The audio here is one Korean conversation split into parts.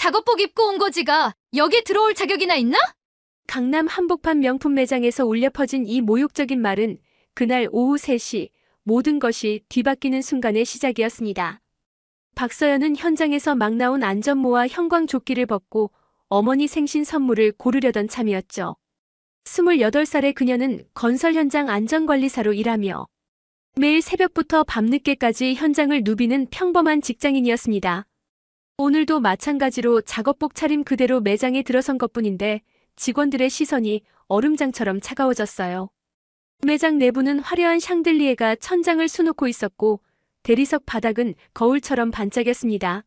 작업복 입고 온 거지가 여기 들어올 자격이나 있나? 강남 한복판 명품 매장에서 울려 퍼진 이 모욕적인 말은 그날 오후 3시 모든 것이 뒤바뀌는 순간의 시작이었습니다. 박서연은 현장에서 막 나온 안전모와 형광조끼를 벗고 어머니 생신 선물을 고르려던 참이었죠. 28살의 그녀는 건설 현장 안전관리사로 일하며 매일 새벽부터 밤늦게까지 현장을 누비는 평범한 직장인이었습니다. 오늘도 마찬가지로 작업복 차림 그대로 매장에 들어선 것뿐인데 직원들의 시선이 얼음장처럼 차가워졌어요. 매장 내부는 화려한 샹들리에가 천장을 수놓고 있었고 대리석 바닥은 거울처럼 반짝였습니다.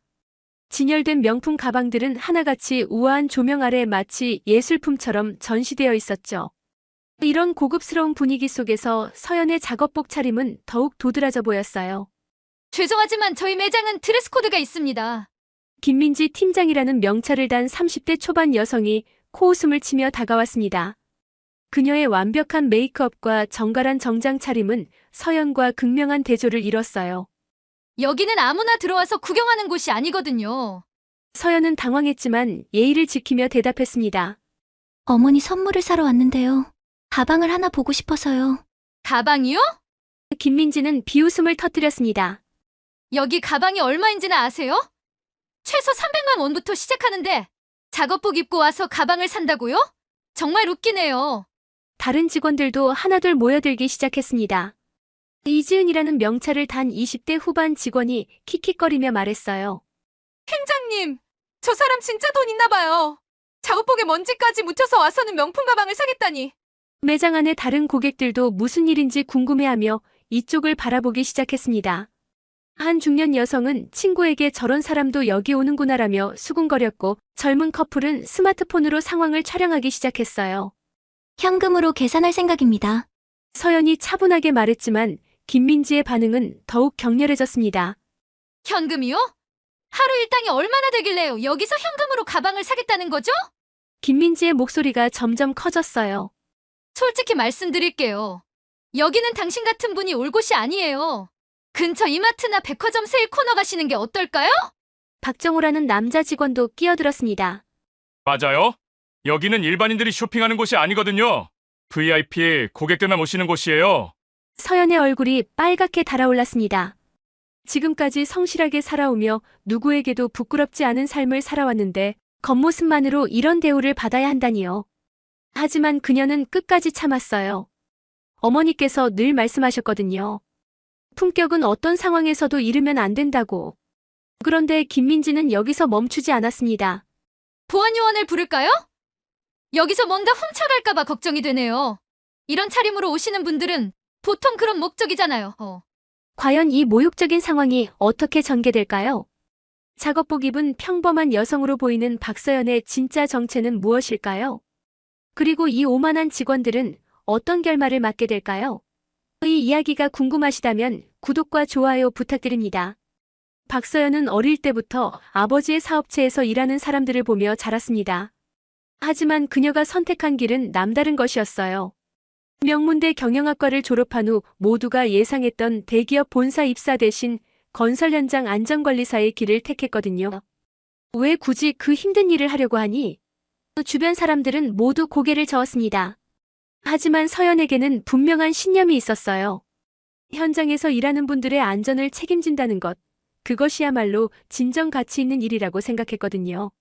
진열된 명품 가방들은 하나같이 우아한 조명 아래 마치 예술품처럼 전시되어 있었죠. 이런 고급스러운 분위기 속에서 서연의 작업복 차림은 더욱 도드라져 보였어요. 죄송하지만 저희 매장은 드레스 코드가 있습니다. 김민지 팀장이라는 명찰을 단 30대 초반 여성이 코웃음을 치며 다가왔습니다. 그녀의 완벽한 메이크업과 정갈한 정장 차림은 서연과 극명한 대조를 이뤘어요. 여기는 아무나 들어와서 구경하는 곳이 아니거든요. 서연은 당황했지만 예의를 지키며 대답했습니다. 어머니 선물을 사러 왔는데요. 가방을 하나 보고 싶어서요. 가방이요? 김민지는 비웃음을 터뜨렸습니다. 여기 가방이 얼마인지는 아세요? 최소 300만 원부터 시작하는데 작업복 입고 와서 가방을 산다고요? 정말 웃기네요. 다른 직원들도 하나둘 모여들기 시작했습니다. 이지은이라는 명찰을 단 20대 후반 직원이 킥킥거리며 말했어요. 팀장님, 저 사람 진짜 돈 있나 봐요. 작업복에 먼지까지 묻혀서 와서는 명품 가방을 사겠다니. 매장 안의 다른 고객들도 무슨 일인지 궁금해하며 이쪽을 바라보기 시작했습니다. 한 중년 여성은 친구에게 저런 사람도 여기 오는구나라며 수군거렸고 젊은 커플은 스마트폰으로 상황을 촬영하기 시작했어요. 현금으로 계산할 생각입니다. 서연이 차분하게 말했지만 김민지의 반응은 더욱 격렬해졌습니다. 현금이요? 하루 일당이 얼마나 되길래요? 여기서 현금으로 가방을 사겠다는 거죠? 김민지의 목소리가 점점 커졌어요. 솔직히 말씀드릴게요. 여기는 당신 같은 분이 올 곳이 아니에요. 근처 이마트나 백화점 세일 코너 가시는 게 어떨까요? 박정호라는 남자 직원도 끼어들었습니다. 맞아요. 여기는 일반인들이 쇼핑하는 곳이 아니거든요. VIP 고객들만 오시는 곳이에요. 서연의 얼굴이 빨갛게 달아올랐습니다. 지금까지 성실하게 살아오며 누구에게도 부끄럽지 않은 삶을 살아왔는데 겉모습만으로 이런 대우를 받아야 한다니요. 하지만 그녀는 끝까지 참았어요. 어머니께서 늘 말씀하셨거든요. 품격은 어떤 상황에서도 잃으면 안 된다고. 그런데 김민지는 여기서 멈추지 않았습니다. 보안요원을 부를까요? 여기서 뭔가 훔쳐갈까봐 걱정이 되네요. 이런 차림으로 오시는 분들은 보통 그런 목적이잖아요. 과연 이 모욕적인 상황이 어떻게 전개될까요? 작업복 입은 평범한 여성으로 보이는 박서연의 진짜 정체는 무엇일까요? 그리고 이 오만한 직원들은 어떤 결말을 맞게 될까요? 이 이야기가 궁금하시다면 구독과 좋아요 부탁드립니다. 박서연은 어릴 때부터 아버지의 사업체에서 일하는 사람들을 보며 자랐습니다. 하지만 그녀가 선택한 길은 남다른 것이었어요. 명문대 경영학과를 졸업한 후 모두가 예상했던 대기업 본사 입사 대신 건설 현장 안전관리사의 길을 택했거든요. 왜 굳이 그 힘든 일을 하려고 하니? 주변 사람들은 모두 고개를 저었습니다. 하지만 서연에게는 분명한 신념이 있었어요. 현장에서 일하는 분들의 안전을 책임진다는 것, 그것이야말로 진정 가치 있는 일이라고 생각했거든요.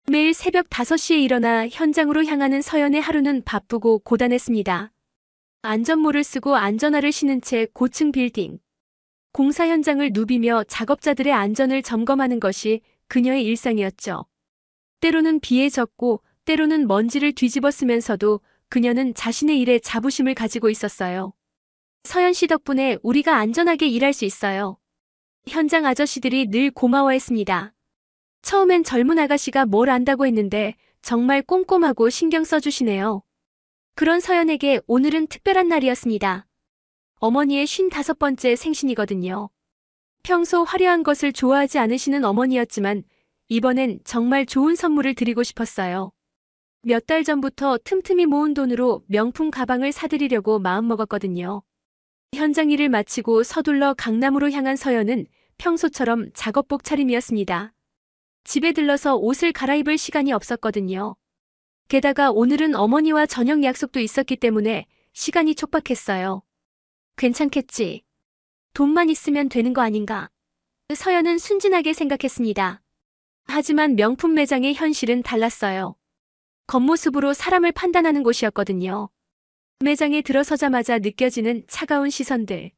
매일 새벽 5시에 일어나 현장으로 향하는 서연의 하루는 바쁘고 고단했습니다. 안전모를 쓰고 안전화를 신은 채 고층 빌딩, 공사 현장을 누비며 작업자들의 안전을 점검하는 것이 그녀의 일상이었죠. 때로는 비에 젖고 때로는 먼지를 뒤집어 쓰면서도 그녀는 자신의 일에 자부심을 가지고 있었어요. 서연 씨 덕분에 우리가 안전하게 일할 수 있어요. 현장 아저씨들이 늘 고마워했습니다. 처음엔 젊은 아가씨가 뭘 안다고 했는데 정말 꼼꼼하고 신경 써주시네요. 그런 서연에게 오늘은 특별한 날이었습니다. 어머니의 55번째 생신이거든요. 평소 화려한 것을 좋아하지 않으시는 어머니였지만 이번엔 정말 좋은 선물을 드리고 싶었어요. 몇 달 전부터 틈틈이 모은 돈으로 명품 가방을 사드리려고 마음먹었거든요. 현장 일을 마치고 서둘러 강남으로 향한 서연은 평소처럼 작업복 차림이었습니다. 집에 들러서 옷을 갈아입을 시간이 없었거든요. 게다가 오늘은 어머니와 저녁 약속도 있었기 때문에 시간이 촉박했어요. 괜찮겠지. 돈만 있으면 되는 거 아닌가. 서연은 순진하게 생각했습니다. 하지만 명품 매장의 현실은 달랐어요. 겉모습으로 사람을 판단하는 곳이었거든요. 매장에 들어서자마자 느껴지는 차가운 시선들.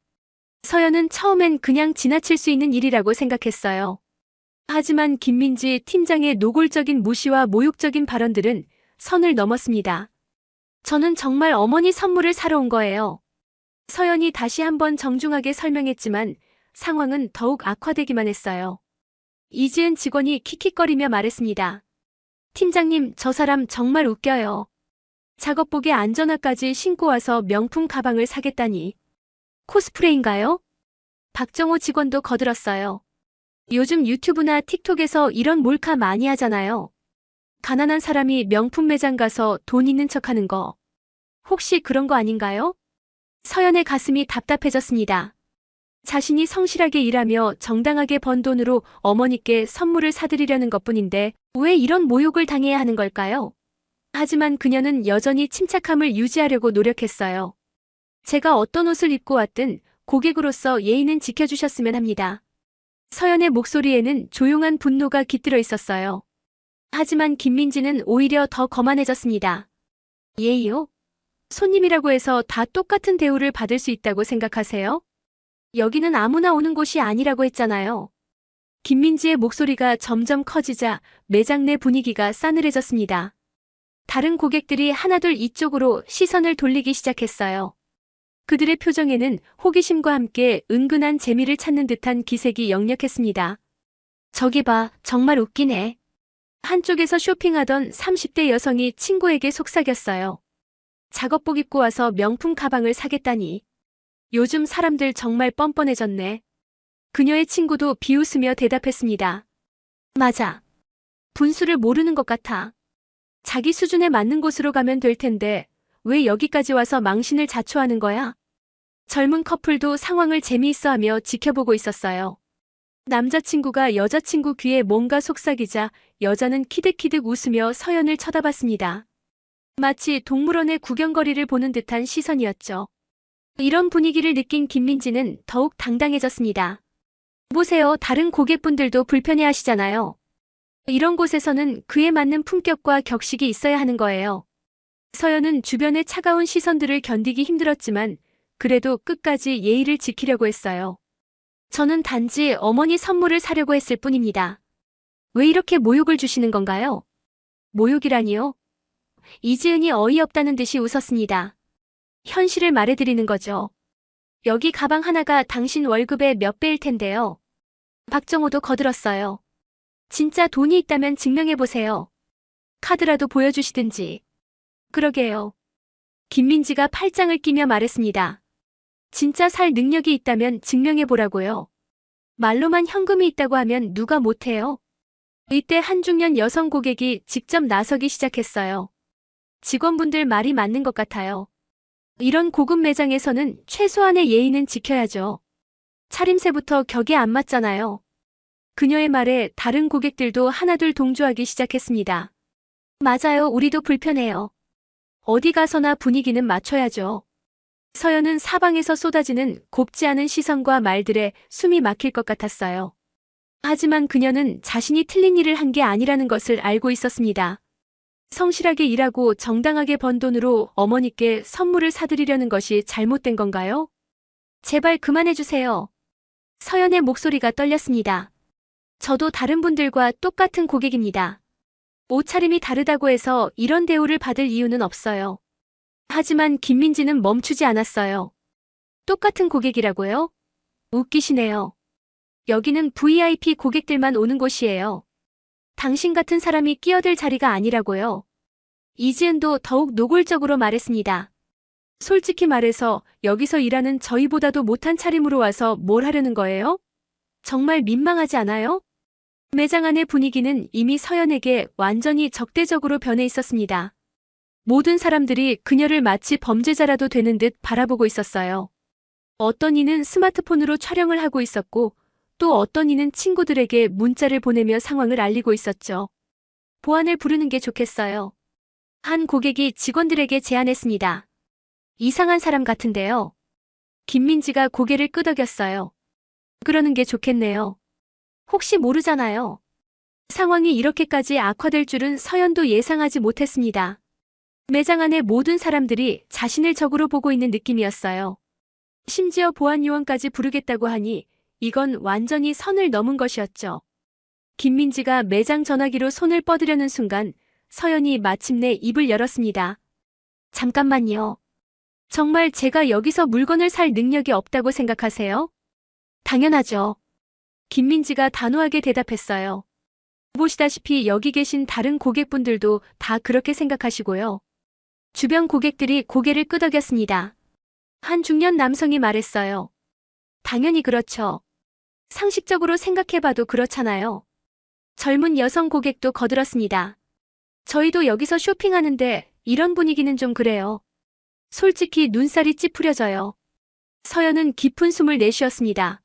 서연은 처음엔 그냥 지나칠 수 있는 일이라고 생각했어요. 하지만 김민지 팀장의 노골적인 무시와 모욕적인 발언들은 선을 넘었습니다. 저는 정말 어머니 선물을 사러 온 거예요. 서연이 다시 한번 정중하게 설명했지만 상황은 더욱 악화되기만 했어요. 이지은 직원이 킥킥거리며 말했습니다. 팀장님, 저 사람 정말 웃겨요. 작업복에 안전화까지 신고 와서 명품 가방을 사겠다니. 코스프레인가요? 박정호 직원도 거들었어요. 요즘 유튜브나 틱톡에서 이런 몰카 많이 하잖아요. 가난한 사람이 명품 매장 가서 돈 있는 척하는 거. 혹시 그런 거 아닌가요? 서연의 가슴이 답답해졌습니다. 자신이 성실하게 일하며 정당하게 번 돈으로 어머니께 선물을 사드리려는 것뿐인데 왜 이런 모욕을 당해야 하는 걸까요? 하지만 그녀는 여전히 침착함을 유지하려고 노력했어요. 제가 어떤 옷을 입고 왔든 고객으로서 예의는 지켜주셨으면 합니다. 서연의 목소리에는 조용한 분노가 깃들어 있었어요. 하지만 김민지는 오히려 더 거만해졌습니다. 예의요? 손님이라고 해서 다 똑같은 대우를 받을 수 있다고 생각하세요? 여기는 아무나 오는 곳이 아니라고 했잖아요. 김민지의 목소리가 점점 커지자 매장 내 분위기가 싸늘해졌습니다. 다른 고객들이 하나둘 이쪽으로 시선을 돌리기 시작했어요. 그들의 표정에는 호기심과 함께 은근한 재미를 찾는 듯한 기색이 역력했습니다. 저기 봐, 정말 웃기네. 한쪽에서 쇼핑하던 30대 여성이 친구에게 속삭였어요. 작업복 입고 와서 명품 가방을 사겠다니. 요즘 사람들 정말 뻔뻔해졌네. 그녀의 친구도 비웃으며 대답했습니다. 맞아. 분수를 모르는 것 같아. 자기 수준에 맞는 곳으로 가면 될 텐데 왜 여기까지 와서 망신을 자초하는 거야? 젊은 커플도 상황을 재미있어하며 지켜보고 있었어요. 남자친구가 여자친구 귀에 뭔가 속삭이자 여자는 키득키득 웃으며 서연을 쳐다봤습니다. 마치 동물원의 구경거리를 보는 듯한 시선이었죠. 이런 분위기를 느낀 김민지는 더욱 당당해졌습니다. 보세요, 다른 고객분들도 불편해하시잖아요. 이런 곳에서는 그에 맞는 품격과 격식이 있어야 하는 거예요. 서연은 주변의 차가운 시선들을 견디기 힘들었지만 그래도 끝까지 예의를 지키려고 했어요. 저는 단지 어머니 선물을 사려고 했을 뿐입니다. 왜 이렇게 모욕을 주시는 건가요? 모욕이라니요? 이지은이 어이없다는 듯이 웃었습니다. 현실을 말해드리는 거죠. 여기 가방 하나가 당신 월급의 몇 배일 텐데요. 박정호도 거들었어요. 진짜 돈이 있다면 증명해보세요. 카드라도 보여주시든지. 그러게요. 김민지가 팔짱을 끼며 말했습니다. 진짜 살 능력이 있다면 증명해보라고요. 말로만 현금이 있다고 하면 누가 못해요? 이때 한 중년 여성 고객이 직접 나서기 시작했어요. 직원분들 말이 맞는 것 같아요. 이런 고급 매장에서는 최소한의 예의는 지켜야죠. 차림새부터 격에 안 맞잖아요. 그녀의 말에 다른 고객들도 하나둘 동조하기 시작했습니다. 맞아요, 우리도 불편해요. 어디 가서나 분위기는 맞춰야죠. 서연은 사방에서 쏟아지는 곱지 않은 시선과 말들에 숨이 막힐 것 같았어요. 하지만 그녀는 자신이 틀린 일을 한 게 아니라는 것을 알고 있었습니다. 성실하게 일하고 정당하게 번 돈으로 어머니께 선물을 사드리려는 것이 잘못된 건가요? 제발 그만해주세요. 서연의 목소리가 떨렸습니다. 저도 다른 분들과 똑같은 고객입니다. 옷차림이 다르다고 해서 이런 대우를 받을 이유는 없어요. 하지만 김민지는 멈추지 않았어요. 똑같은 고객이라고요? 웃기시네요. 여기는 VIP 고객들만 오는 곳이에요. 당신 같은 사람이 끼어들 자리가 아니라고요. 이지은도 더욱 노골적으로 말했습니다. 솔직히 말해서 여기서 일하는 저희보다도 못한 차림으로 와서 뭘 하려는 거예요? 정말 민망하지 않아요? 매장 안의 분위기는 이미 서연에게 완전히 적대적으로 변해 있었습니다. 모든 사람들이 그녀를 마치 범죄자라도 되는 듯 바라보고 있었어요. 어떤 이는 스마트폰으로 촬영을 하고 있었고 또 어떤 이는 친구들에게 문자를 보내며 상황을 알리고 있었죠. 보안을 부르는 게 좋겠어요. 한 고객이 직원들에게 제안했습니다. 이상한 사람 같은데요. 김민지가 고개를 끄덕였어요. 그러는 게 좋겠네요. 혹시 모르잖아요. 상황이 이렇게까지 악화될 줄은 서연도 예상하지 못했습니다. 매장 안의 모든 사람들이 자신을 적으로 보고 있는 느낌이었어요. 심지어 보안 요원까지 부르겠다고 하니 이건 완전히 선을 넘은 것이었죠. 김민지가 매장 전화기로 손을 뻗으려는 순간 서연이 마침내 입을 열었습니다. 잠깐만요. 정말 제가 여기서 물건을 살 능력이 없다고 생각하세요? 당연하죠. 김민지가 단호하게 대답했어요. 보시다시피 여기 계신 다른 고객분들도 다 그렇게 생각하시고요. 주변 고객들이 고개를 끄덕였습니다. 한 중년 남성이 말했어요. 당연히 그렇죠. 상식적으로 생각해봐도 그렇잖아요. 젊은 여성 고객도 거들었습니다. 저희도 여기서 쇼핑하는데 이런 분위기는 좀 그래요. 솔직히 눈살이 찌푸려져요. 서연은 깊은 숨을 내쉬었습니다.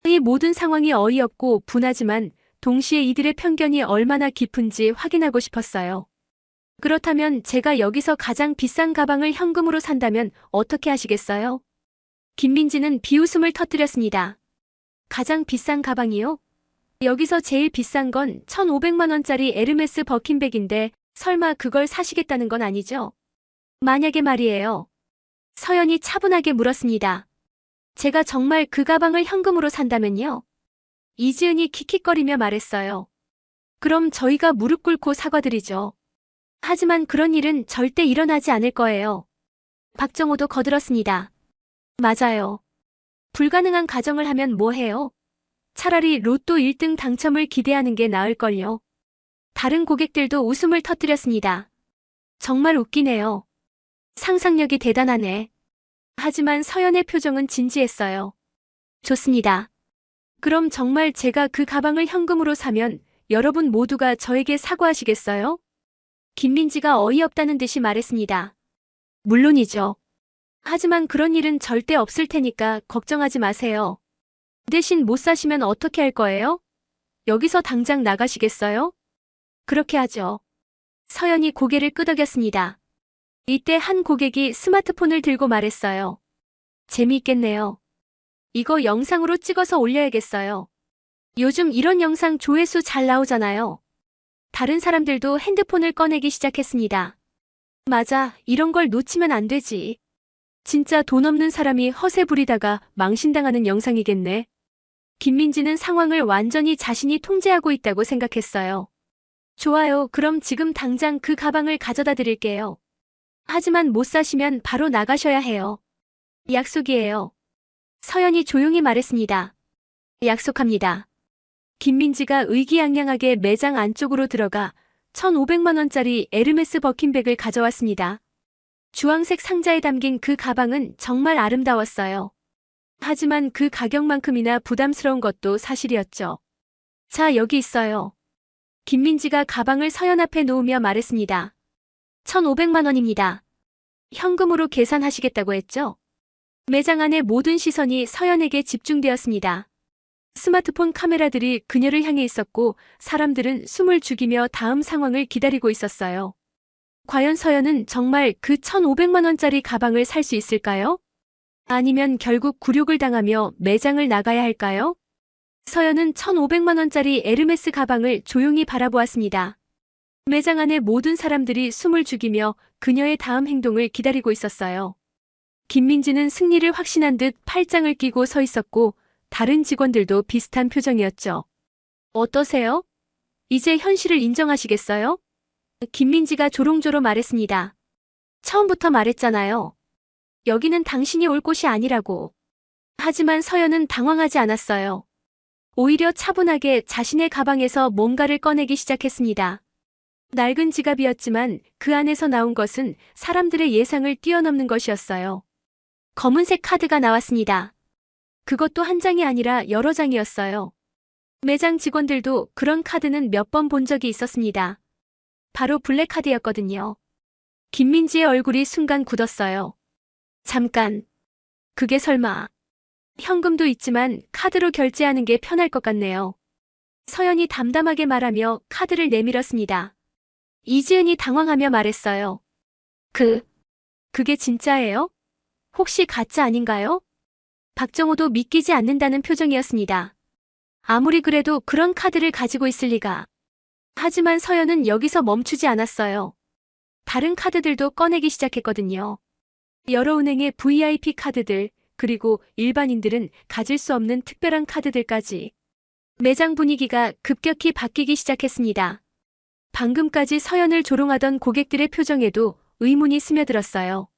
이 모든 상황이 어이없고 분하지만 동시에 이들의 편견이 얼마나 깊은지 확인하고 싶었어요. 그렇다면 제가 여기서 가장 비싼 가방을 현금으로 산다면 어떻게 하시겠어요? 김민지는 비웃음을 터뜨렸습니다. 가장 비싼 가방이요? 여기서 제일 비싼 건 1,500만 원짜리 에르메스 버킨백인데 설마 그걸 사시겠다는 건 아니죠? 만약에 말이에요. 서연이 차분하게 물었습니다. 제가 정말 그 가방을 현금으로 산다면요? 이지은이 킥킥거리며 말했어요. 그럼 저희가 무릎 꿇고 사과드리죠. 하지만 그런 일은 절대 일어나지 않을 거예요. 박정호도 거들었습니다. 맞아요. 불가능한 가정을 하면 뭐 해요? 차라리 로또 1등 당첨을 기대하는 게 나을걸요. 다른 고객들도 웃음을 터뜨렸습니다. 정말 웃기네요. 상상력이 대단하네. 하지만 서연의 표정은 진지했어요. 좋습니다. 그럼 정말 제가 그 가방을 현금으로 사면 여러분 모두가 저에게 사과하시겠어요? 김민지가 어이없다는 듯이 말했습니다. 물론이죠. 하지만 그런 일은 절대 없을 테니까 걱정하지 마세요. 대신 못 사시면 어떻게 할 거예요? 여기서 당장 나가시겠어요? 그렇게 하죠. 서연이 고개를 끄덕였습니다. 이때 한 고객이 스마트폰을 들고 말했어요. 재미있겠네요. 이거 영상으로 찍어서 올려야겠어요. 요즘 이런 영상 조회수 잘 나오잖아요. 다른 사람들도 핸드폰을 꺼내기 시작했습니다. 맞아, 이런 걸 놓치면 안 되지. 진짜 돈 없는 사람이 허세 부리다가 망신당하는 영상이겠네. 김민지는 상황을 완전히 자신이 통제하고 있다고 생각했어요. 좋아요, 그럼 지금 당장 그 가방을 가져다 드릴게요. 하지만 못 사시면 바로 나가셔야 해요. 약속이에요. 서연이 조용히 말했습니다. 약속합니다. 김민지가 의기양양하게 매장 안쪽으로 들어가 1,500만 원짜리 에르메스 버킨백을 가져왔습니다. 주황색 상자에 담긴 그 가방은 정말 아름다웠어요. 하지만 그 가격만큼이나 부담스러운 것도 사실이었죠. 자, 여기 있어요. 김민지가 가방을 서연 앞에 놓으며 말했습니다. 1,500만 원입니다. 현금으로 계산하시겠다고 했죠? 매장 안의 모든 시선이 서연에게 집중되었습니다. 스마트폰 카메라들이 그녀를 향해 있었고 사람들은 숨을 죽이며 다음 상황을 기다리고 있었어요. 과연 서연은 정말 그 1,500만 원짜리 가방을 살 수 있을까요? 아니면 결국 굴욕을 당하며 매장을 나가야 할까요? 서연은 1,500만 원짜리 에르메스 가방을 조용히 바라보았습니다. 매장 안의 모든 사람들이 숨을 죽이며 그녀의 다음 행동을 기다리고 있었어요. 김민지는 승리를 확신한 듯 팔짱을 끼고 서 있었고 다른 직원들도 비슷한 표정이었죠. 어떠세요? 이제 현실을 인정하시겠어요? 김민지가 조롱조로 말했습니다. 처음부터 말했잖아요. 여기는 당신이 올 곳이 아니라고. 하지만 서연은 당황하지 않았어요. 오히려 차분하게 자신의 가방에서 뭔가를 꺼내기 시작했습니다. 낡은 지갑이었지만 그 안에서 나온 것은 사람들의 예상을 뛰어넘는 것이었어요. 검은색 카드가 나왔습니다. 그것도 한 장이 아니라 여러 장이었어요. 매장 직원들도 그런 카드는 몇 번 본 적이 있었습니다. 바로 블랙카드였거든요. 김민지의 얼굴이 순간 굳었어요. 잠깐. 그게 설마 현금도 있지만 카드로 결제하는 게 편할 것 같네요. 서연이 담담하게 말하며 카드를 내밀었습니다. 이지은이 당황하며 말했어요. 그게 진짜예요? 혹시 가짜 아닌가요? 박정호도 믿기지 않는다는 표정이었습니다. 아무리 그래도 그런 카드를 가지고 있을 리가. 하지만 서연은 여기서 멈추지 않았어요. 다른 카드들도 꺼내기 시작했거든요. 여러 은행의 VIP 카드들, 그리고 일반인들은 가질 수 없는 특별한 카드들까지. 매장 분위기가 급격히 바뀌기 시작했습니다. 방금까지 서연을 조롱하던 고객들의 표정에도 의문이 스며들었어요.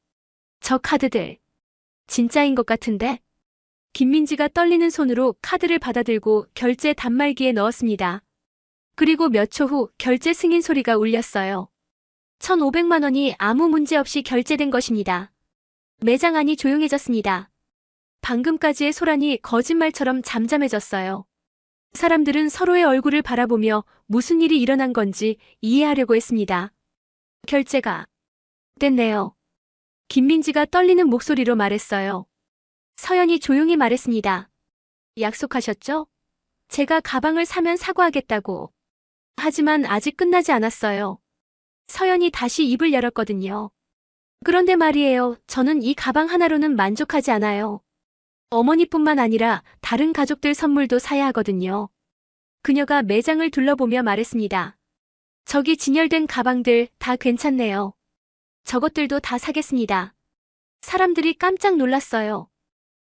저 카드들, 진짜인 것 같은데? 김민지가 떨리는 손으로 카드를 받아들고 결제 단말기에 넣었습니다. 그리고 몇 초 후 결제 승인 소리가 울렸어요. 1,500만 원이 아무 문제 없이 결제된 것입니다. 매장 안이 조용해졌습니다. 방금까지의 소란이 거짓말처럼 잠잠해졌어요. 사람들은 서로의 얼굴을 바라보며 무슨 일이 일어난 건지 이해하려고 했습니다. 결제가 됐네요. 김민지가 떨리는 목소리로 말했어요. 서연이 조용히 말했습니다. 약속하셨죠? 제가 가방을 사면 사과하겠다고. 하지만 아직 끝나지 않았어요. 서연이 다시 입을 열었거든요. 그런데 말이에요. 저는 이 가방 하나로는 만족하지 않아요. 어머니뿐만 아니라 다른 가족들 선물도 사야 하거든요. 그녀가 매장을 둘러보며 말했습니다. 저기 진열된 가방들 다 괜찮네요. 저것들도 다 사겠습니다. 사람들이 깜짝 놀랐어요.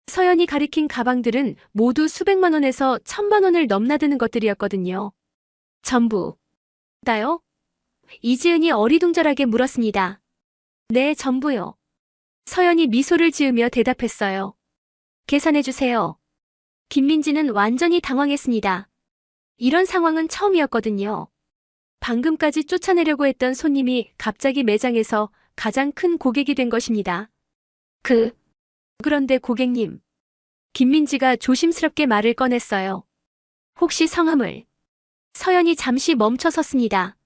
서연이 가리킨 가방들은 모두 수백만 원에서 1,000만 원을 넘나드는 것들이었거든요. 전부 다요? 이지은이 어리둥절하게 물었습니다. 네, 전부요. 서연이 미소를 지으며 대답했어요. 계산해주세요. 김민지는 완전히 당황했습니다. 이런 상황은 처음이었거든요. 방금까지 쫓아내려고 했던 손님이 갑자기 매장에서 가장 큰 고객이 된 것입니다. 그런데 고객님. 김민지가 조심스럽게 말을 꺼냈어요. 혹시 성함을? 서연이 잠시 멈춰 섰습니다.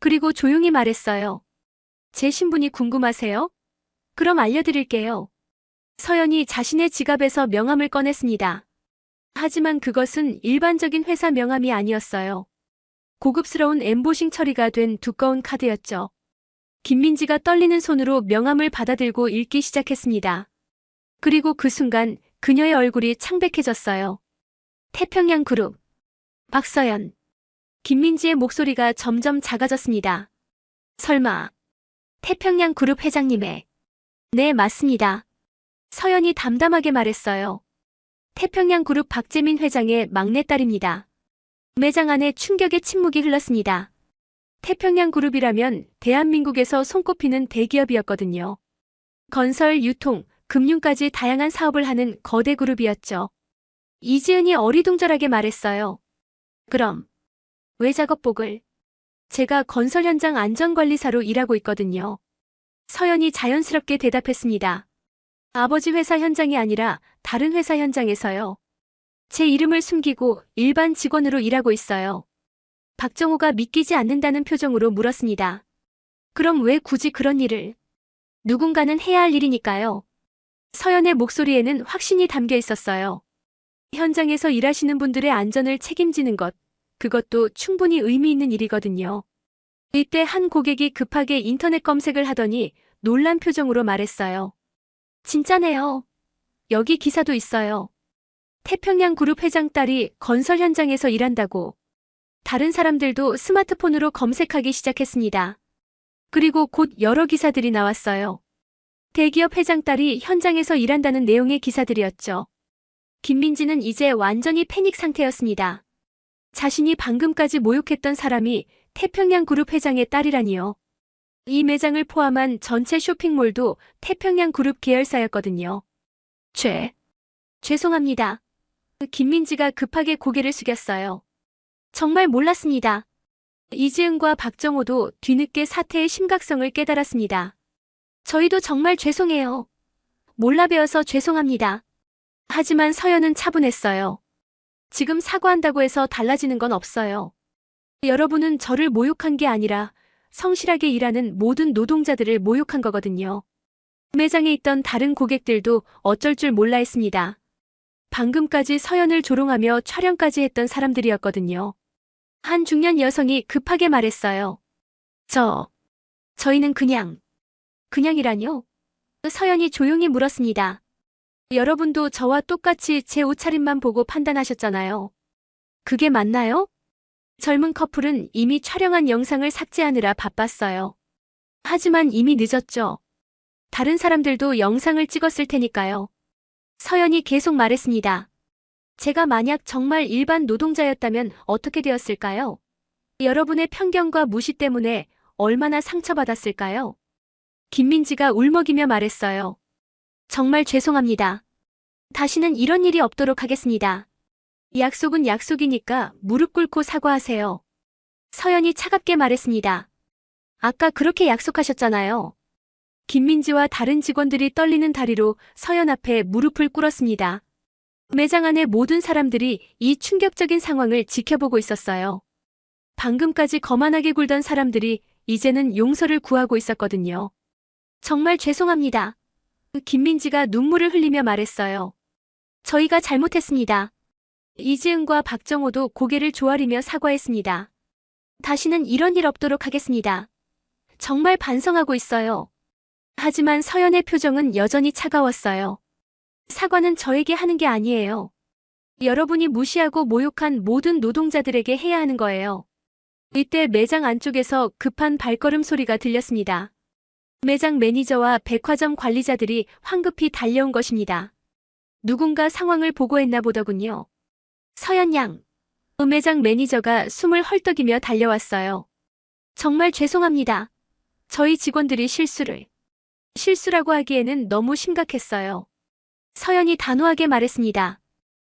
그리고 조용히 말했어요. 제 신분이 궁금하세요? 그럼 알려드릴게요. 서연이 자신의 지갑에서 명함을 꺼냈습니다. 하지만 그것은 일반적인 회사 명함이 아니었어요. 고급스러운 엠보싱 처리가 된 두꺼운 카드였죠. 김민지가 떨리는 손으로 명함을 받아들고 읽기 시작했습니다. 그리고 그 순간 그녀의 얼굴이 창백해졌어요. 태평양 그룹. 박서연. 김민지의 목소리가 점점 작아졌습니다. 설마 태평양 그룹 회장님의. 네, 맞습니다. 서연이 담담하게 말했어요. 태평양 그룹 박재민 회장의 막내딸입니다. 매장 안에 충격의 침묵이 흘렀습니다. 태평양 그룹이라면 대한민국에서 손꼽히는 대기업이었거든요. 건설, 유통, 금융까지 다양한 사업을 하는 거대 그룹이었죠. 이지은이 어리둥절하게 말했어요. 그럼 왜 작업복을? 제가 건설 현장 안전관리사로 일하고 있거든요. 서연이 자연스럽게 대답했습니다. 아버지 회사 현장이 아니라 다른 회사 현장에서요. 제 이름을 숨기고 일반 직원으로 일하고 있어요. 박정호가 믿기지 않는다는 표정으로 물었습니다. 그럼 왜 굳이 그런 일을? 누군가는 해야 할 일이니까요. 서연의 목소리에는 확신이 담겨 있었어요. 현장에서 일하시는 분들의 안전을 책임지는 것, 그것도 충분히 의미 있는 일이거든요. 이때 한 고객이 급하게 인터넷 검색을 하더니 놀란 표정으로 말했어요. 진짜네요. 여기 기사도 있어요. 태평양 그룹 회장 딸이 건설 현장에서 일한다고. 다른 사람들도 스마트폰으로 검색하기 시작했습니다. 그리고 곧 여러 기사들이 나왔어요. 대기업 회장 딸이 현장에서 일한다는 내용의 기사들이었죠. 김민지는 이제 완전히 패닉 상태였습니다. 자신이 방금까지 모욕했던 사람이 태평양 그룹 회장의 딸이라니요. 이 매장을 포함한 전체 쇼핑몰도 태평양 그룹 계열사였거든요. 죄송합니다. 김민지가 급하게 고개를 숙였어요. 정말 몰랐습니다. 이지은과 박정호도 뒤늦게 사태의 심각성을 깨달았습니다. 저희도 정말 죄송해요. 몰라 배워서 죄송합니다. 하지만 서연은 차분했어요. 지금 사과한다고 해서 달라지는 건 없어요. 여러분은 저를 모욕한 게 아니라 성실하게 일하는 모든 노동자들을 모욕한 거거든요. 매장에 있던 다른 고객들도 어쩔 줄 몰라 했습니다. 방금까지 서연을 조롱하며 촬영까지 했던 사람들이었거든요. 한 중년 여성이 급하게 말했어요. 저희는 그냥이라뇨? 서연이 조용히 물었습니다. 여러분도 저와 똑같이 제 옷차림만 보고 판단하셨잖아요. 그게 맞나요? 젊은 커플은 이미 촬영한 영상을 삭제하느라 바빴어요. 하지만 이미 늦었죠. 다른 사람들도 영상을 찍었을 테니까요. 서연이 계속 말했습니다. 제가 만약 정말 일반 노동자였다면 어떻게 되었을까요? 여러분의 편견과 무시 때문에 얼마나 상처받았을까요? 김민지가 울먹이며 말했어요. 정말 죄송합니다. 다시는 이런 일이 없도록 하겠습니다. 약속은 약속이니까 무릎 꿇고 사과하세요. 서연이 차갑게 말했습니다. 아까 그렇게 약속하셨잖아요. 김민지와 다른 직원들이 떨리는 다리로 서연 앞에 무릎을 꿇었습니다. 매장 안의 모든 사람들이 이 충격적인 상황을 지켜보고 있었어요. 방금까지 거만하게 굴던 사람들이 이제는 용서를 구하고 있었거든요. 정말 죄송합니다. 김민지가 눈물을 흘리며 말했어요. 저희가 잘못했습니다. 이지은과 박정호도 고개를 조아리며 사과했습니다. 다시는 이런 일 없도록 하겠습니다. 정말 반성하고 있어요. 하지만 서연의 표정은 여전히 차가웠어요. 사과는 저에게 하는 게 아니에요. 여러분이 무시하고 모욕한 모든 노동자들에게 해야 하는 거예요. 이때 매장 안쪽에서 급한 발걸음 소리가 들렸습니다. 매장 매니저와 백화점 관리자들이 황급히 달려온 것입니다. 누군가 상황을 보고했나 보더군요. 서연 양. 매장 매니저가 숨을 헐떡이며 달려왔어요. 정말 죄송합니다. 저희 직원들이 실수라고 하기에는 너무 심각했어요. 서연이 단호하게 말했습니다.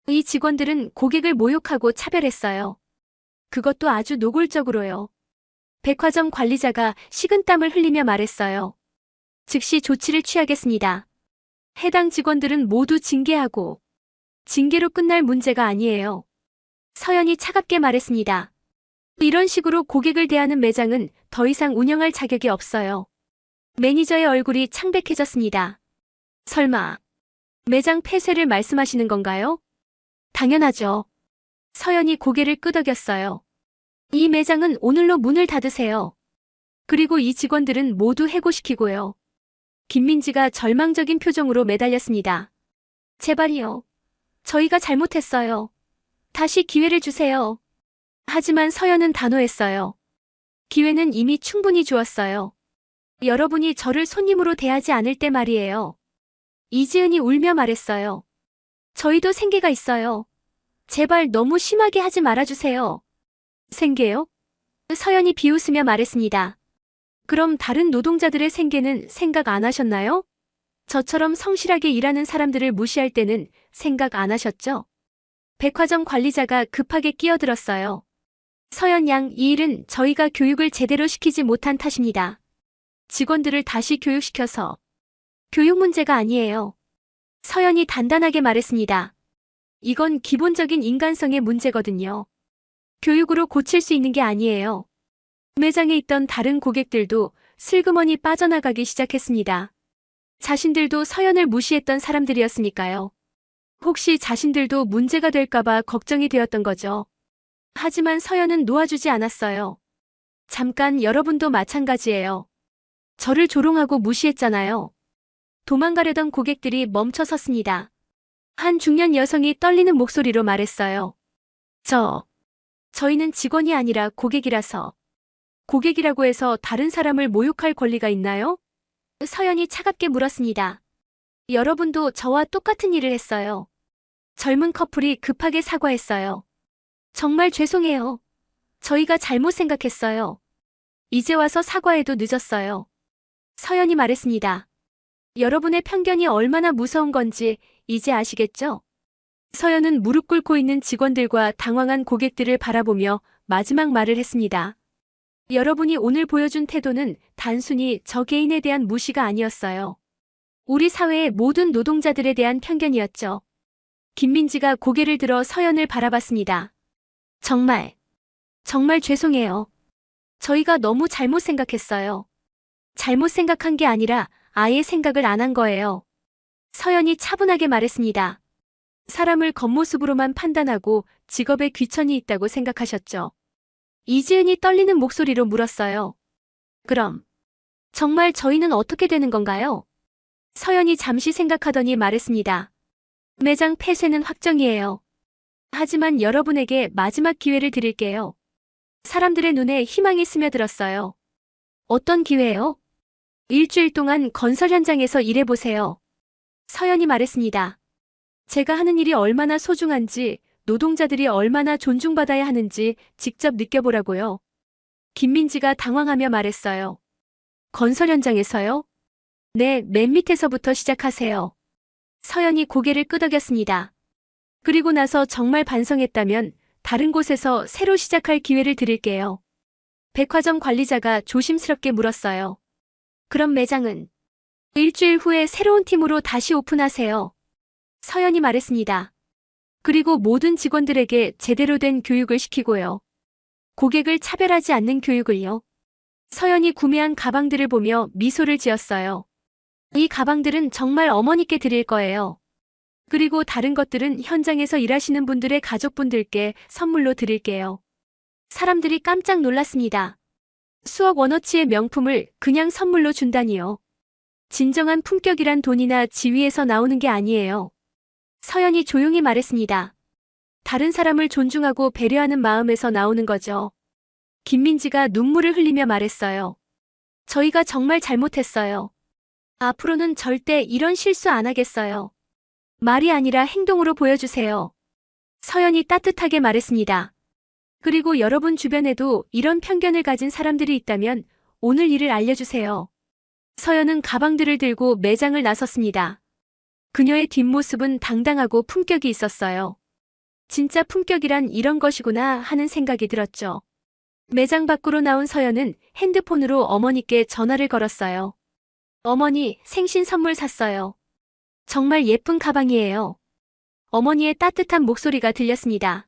이 직원들은 고객을 모욕하고 차별했어요. 그것도 아주 노골적으로요. 백화점 관리자가 식은땀을 흘리며 말했어요. 즉시 조치를 취하겠습니다. 해당 직원들은 모두 징계하고 징계로 끝날 문제가 아니에요. 서연이 차갑게 말했습니다. 이런 식으로 고객을 대하는 매장은 더 이상 운영할 자격이 없어요. 매니저의 얼굴이 창백해졌습니다. 설마 매장 폐쇄를 말씀하시는 건가요? 당연하죠. 서연이 고개를 끄덕였어요. 이 매장은 오늘로 문을 닫으세요. 그리고 이 직원들은 모두 해고시키고요. 김민지가 절망적인 표정으로 매달렸습니다. 제발이요. 저희가 잘못했어요. 다시 기회를 주세요. 하지만 서연은 단호했어요. 기회는 이미 충분히 주었어요. 여러분이 저를 손님으로 대하지 않을 때 말이에요. 이지은이 울며 말했어요. 저희도 생계가 있어요. 제발 너무 심하게 하지 말아주세요. 생계요? 서연이 비웃으며 말했습니다. 그럼 다른 노동자들의 생계는 생각 안 하셨나요? 저처럼 성실하게 일하는 사람들을 무시할 때는 생각 안 하셨죠? 백화점 관리자가 급하게 끼어들었어요. 서연 양, 이 일은 저희가 교육을 제대로 시키지 못한 탓입니다. 직원들을 다시 교육시켜서 교육 문제가 아니에요. 서연이 단단하게 말했습니다. 이건 기본적인 인간성의 문제거든요. 교육으로 고칠 수 있는 게 아니에요. 매장에 있던 다른 고객들도 슬그머니 빠져나가기 시작했습니다. 자신들도 서연을 무시했던 사람들이었으니까요. 혹시 자신들도 문제가 될까봐 걱정이 되었던 거죠. 하지만 서연은 놓아주지 않았어요. 잠깐 여러분도 마찬가지예요. 저를 조롱하고 무시했잖아요. 도망가려던 고객들이 멈춰 섰습니다. 한 중년 여성이 떨리는 목소리로 말했어요. 저희는 직원이 아니라 고객이라서. 고객이라고 해서 다른 사람을 모욕할 권리가 있나요? 서연이 차갑게 물었습니다. 여러분도 저와 똑같은 일을 했어요. 젊은 커플이 급하게 사과했어요. 정말 죄송해요. 저희가 잘못 생각했어요. 이제 와서 사과해도 늦었어요. 서연이 말했습니다. 여러분의 편견이 얼마나 무서운 건지 이제 아시겠죠? 서연은 무릎 꿇고 있는 직원들과 당황한 고객들을 바라보며 마지막 말을 했습니다. 여러분이 오늘 보여준 태도는 단순히 저 개인에 대한 무시가 아니었어요. 우리 사회의 모든 노동자들에 대한 편견이었죠. 김민지가 고개를 들어 서연을 바라봤습니다. 정말 죄송해요. 저희가 너무 잘못 생각했어요. 잘못 생각한 게 아니라 아예 생각을 안 한 거예요. 서연이 차분하게 말했습니다. 사람을 겉모습으로만 판단하고 직업에 귀천이 있다고 생각하셨죠. 이지은이 떨리는 목소리로 물었어요. 그럼 정말 저희는 어떻게 되는 건가요? 서연이 잠시 생각하더니 말했습니다. 매장 폐쇄는 확정이에요. 하지만 여러분에게 마지막 기회를 드릴게요. 사람들의 눈에 희망이 스며들었어요. 어떤 기회요? 일주일 동안 건설 현장에서 일해보세요. 서연이 말했습니다. 제가 하는 일이 얼마나 소중한지, 노동자들이 얼마나 존중받아야 하는지 직접 느껴보라고요. 김민지가 당황하며 말했어요. 건설 현장에서요? 네, 맨 밑에서부터 시작하세요. 서연이 고개를 끄덕였습니다. 그리고 나서 정말 반성했다면 다른 곳에서 새로 시작할 기회를 드릴게요. 백화점 관리자가 조심스럽게 물었어요. 그럼 매장은? 일주일 후에 새로운 팀으로 다시 오픈하세요. 서연이 말했습니다. 그리고 모든 직원들에게 제대로 된 교육을 시키고요. 고객을 차별하지 않는 교육을요. 서연이 구매한 가방들을 보며 미소를 지었어요. 이 가방들은 정말 어머니께 드릴 거예요. 그리고 다른 것들은 현장에서 일하시는 분들의 가족분들께 선물로 드릴게요. 사람들이 깜짝 놀랐습니다. 수억 원어치의 명품을 그냥 선물로 준다니요. 진정한 품격이란 돈이나 지위에서 나오는 게 아니에요. 서연이 조용히 말했습니다. 다른 사람을 존중하고 배려하는 마음에서 나오는 거죠. 김민지가 눈물을 흘리며 말했어요. 저희가 정말 잘못했어요. 앞으로는 절대 이런 실수 안 하겠어요. 말이 아니라 행동으로 보여주세요. 서연이 따뜻하게 말했습니다. 그리고 여러분 주변에도 이런 편견을 가진 사람들이 있다면 오늘 일을 알려주세요. 서연은 가방들을 들고 매장을 나섰습니다. 그녀의 뒷모습은 당당하고 품격이 있었어요. 진짜 품격이란 이런 것이구나 하는 생각이 들었죠. 매장 밖으로 나온 서연은 핸드폰으로 어머니께 전화를 걸었어요. 어머니, 생신 선물 샀어요. 정말 예쁜 가방이에요. 어머니의 따뜻한 목소리가 들렸습니다.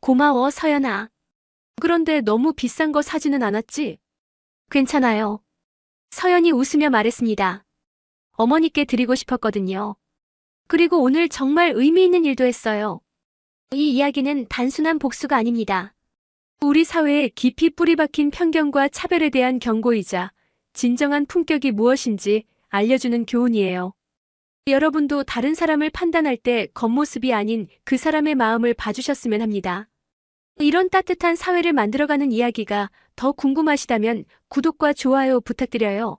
고마워, 서연아. 그런데 너무 비싼 거 사지는 않았지? 괜찮아요. 서연이 웃으며 말했습니다. 어머니께 드리고 싶었거든요. 그리고 오늘 정말 의미 있는 일도 했어요. 이 이야기는 단순한 복수가 아닙니다. 우리 사회에 깊이 뿌리박힌 편견과 차별에 대한 경고이자 진정한 품격이 무엇인지 알려주는 교훈이에요. 여러분도 다른 사람을 판단할 때 겉모습이 아닌 그 사람의 마음을 봐주셨으면 합니다. 이런 따뜻한 사회를 만들어가는 이야기가 더 궁금하시다면 구독과 좋아요 부탁드려요.